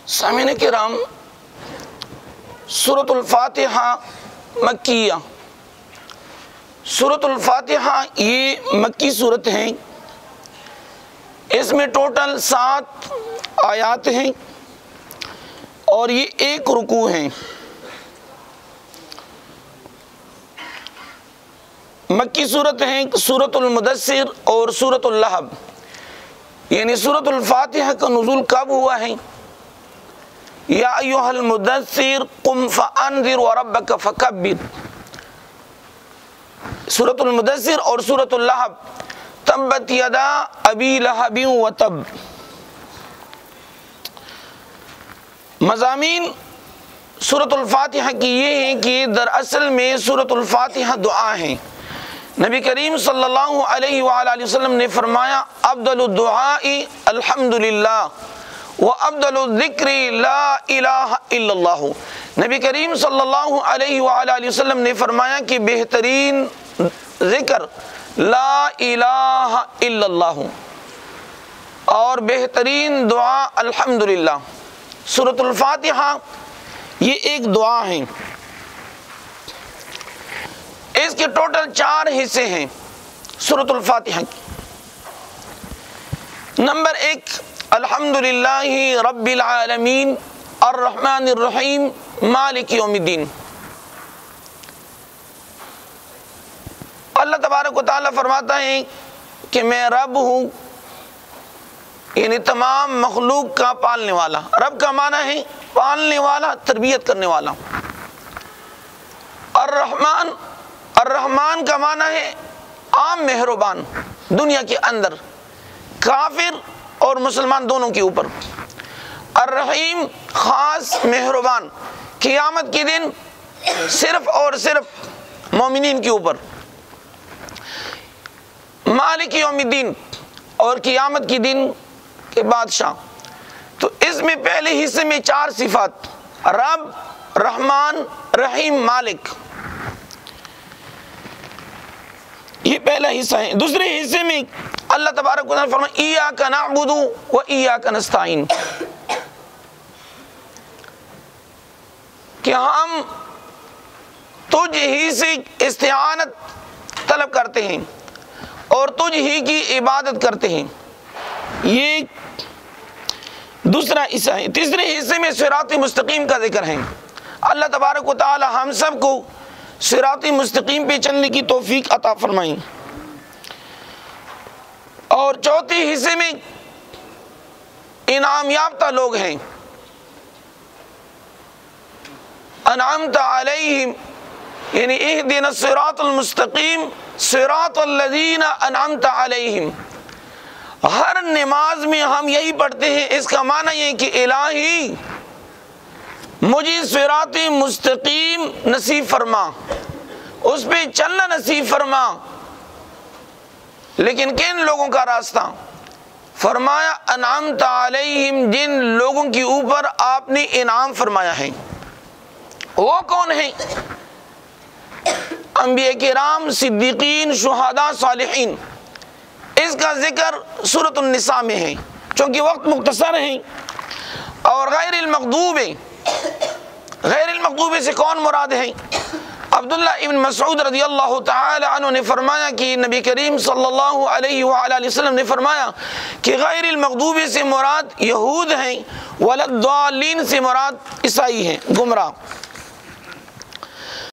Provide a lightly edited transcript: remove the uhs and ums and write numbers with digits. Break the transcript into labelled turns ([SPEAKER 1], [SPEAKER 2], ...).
[SPEAKER 1] سامعین کرام، سورۃ الفاتحہ مکیہ، سورۃ الفاتحہ یہ مکی صورت ہے۔ اس میں ٹوٹل 7 آیات ہیں اور یہ 1 رکوع ہے۔ مکی صورت ہیں سورۃ المدثر اور سورۃ اللہب، یعنی سورۃ الفاتحہ کا نزول کب ہوا ہے؟ یا ایھا المدثر قم فانذر وربک فکبر، سورۃ المدثر اور سورۃ اللہب، تبت یدا ابی لہب وتب۔ مضامین سورۃ الفاتحہ کی یہ ہیں کہ دراصل میں سورۃ الفاتحہ دعا ہیں۔ نبی کریم صلی اللہ علیہ وآلہ وسلم نے فرمایا افضل الدعاء الحمدللہ وافضل الذکر لا الہ الا اللہ۔ نبی کریم صلی اللہ علیہ وآلہ وسلم نے فرمایا کہ بہترین ذکر لا الہ الا اللہ اور بہترین دعا الحمدللہ۔ سورۃ الفاتحہ یہ ایک دعا ہے۔ اس کے ٹوٹل 4 حصے ہیں سورۃ الفاتحہ کی۔ نمبر 1 الحمدللہ رب العالمین الرحمن الرحیم مالک یوم الدین۔ اللہ تبارک و تعالیٰ فرماتا ہے کہ میں رب ہوں، یعنی تمام مخلوق کا پالنے والا۔ رب کا معنی ہے پالنے والا، تربیت کرنے والا۔ الرحمن، الرحمن کا معنی ہے عام مہربان، دنیا کے اندر کافر اور مسلمان دونوں کے اوپر۔ الرحیم، خاص مہربان، قیامت کے دن صرف اور صرف مومنین کے اوپر۔ مالک یوم الدین، اور قیامت کے دن کے بادشاہ۔ تو اس میں پہلے حصے میں 4 صفات، رب، رحمان، رحیم، مالک، یہ پہلا حصہ ہے۔ دوسرے حصے میں اللہ تبارک و تعالیٰ فرمایا ایاک نعبد و ایاک نستعین، کہ ہم تجھ ہی سے استعانت طلب کرتے ہیں اور تجھ ہی کی عبادت کرتے ہیں، یہ دوسرا حصہ ہے۔ تیسرے حصے میں صراط مستقیم کا ذکر ہے۔ اللہ تبارک و تعالی ہم سب کو صراط مستقیم پہ چلنے کی توفیق عطا فرمائیں۔ اور چوتھے حصے میں انعام یافتہ لوگ ہیں، انعمت علیہم، یعنی اہدنا الصراط المستقیم صراط الذین انعمت علیہم۔ ہر نماز میں ہم یہی پڑھتے ہیں، اس کا معنی یہ کہ الہی مجھے صراط مستقیم نصیب فرما، اس پہ چلنا نصیب فرما۔ لیکن کن لوگوں کا راستہ؟ فرمایا انعمت علیہم، جن لوگوں کے اوپر آپ نے انعام فرمایا ہے۔ وہ کون ہیں؟ انبیاء کرام، صدیقین، شہداء، صالحین۔ اس کا ذکر سورۃ النساء میں ہے، چونکہ وقت مختصر ہے۔ اور غیر المغضوب، غیر المغضوب سے کون مراد ہے؟ عبداللہ ابن مسعود رضی اللہ تعالی عنہ نے فرمایا کہ نبی کریم صلی اللہ علیہ وآلہ وسلم نے فرمایا کہ غیر المغضوب سے مراد یہود ہیں، ولا الضالین سے مراد عیسائی ہیں، گمراہ۔